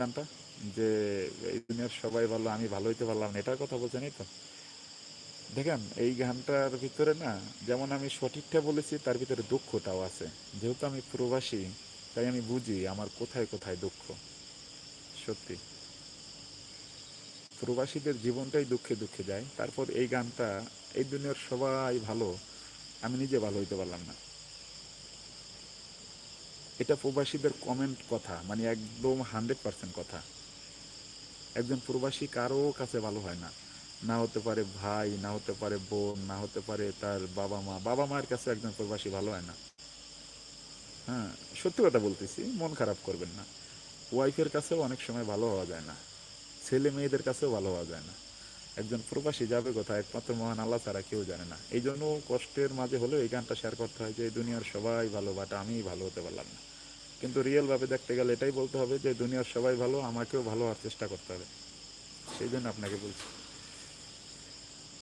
গানটা, যে এই দুনিয়ার সবাই ভালো আমি ভালো হইতে পারলাম না, এটার কথা বলছেন এই তো? দেখেন এই গানটার ভিতরে না, যেমন আমি সঠিকটা বলেছি তার ভিতরে দুঃখটাও আছে। যেহেতু আমি প্রবাসী, তাই আমি বুঝি আমার কোথায় কোথায় দুঃখ। সত্যি প্রবাসীদের জীবনটাই দুঃখে দুঃখে যায়। তারপর এই গানটা, এই দুনিয়ার সবাই ভালো আমি নিজে ভালো হইতে পারলাম না, এটা প্রবাসীদের কমেন্ট কথা, মানে একদম 100% কথা। একজন প্রবাসী কারো কাছে ভালো হয় না, না হতে পারে ভাই, না হতে পারে বোন, না হতে পারে তার বাবা মা, বাবা মায়ের কাছে একজন প্রবাসী ভালো হয় না। হ্যাঁ, সত্যি কথা বলতেছি, মন খারাপ করবেন না। ওয়াইফের কাছেও অনেক সময় ভালো হওয়া যায় না, ছেলে মেয়েদের কাছেও ভালো হওয়া যায় না। একজন প্রবাসী যাবে কোথায় একমাত্র মহান আল্লাহ ছাড়া কেউ জানে না। এই জন্য কষ্টের মাঝে হলেও এই গানটা শেয়ার করতে হয়, যে এই দুনিয়ার সবাই ভালো বাট আমি ভালো হতে পারলাম না। কিন্তু রিয়েল ভাবে দেখতে গেলে এটাই বলতে হবে যে দুনিয়ার সবাই ভালো, আমাকেও ভালো হওয়ার চেষ্টা করতে হবে। সেই জন্য আপনাকে বলছি।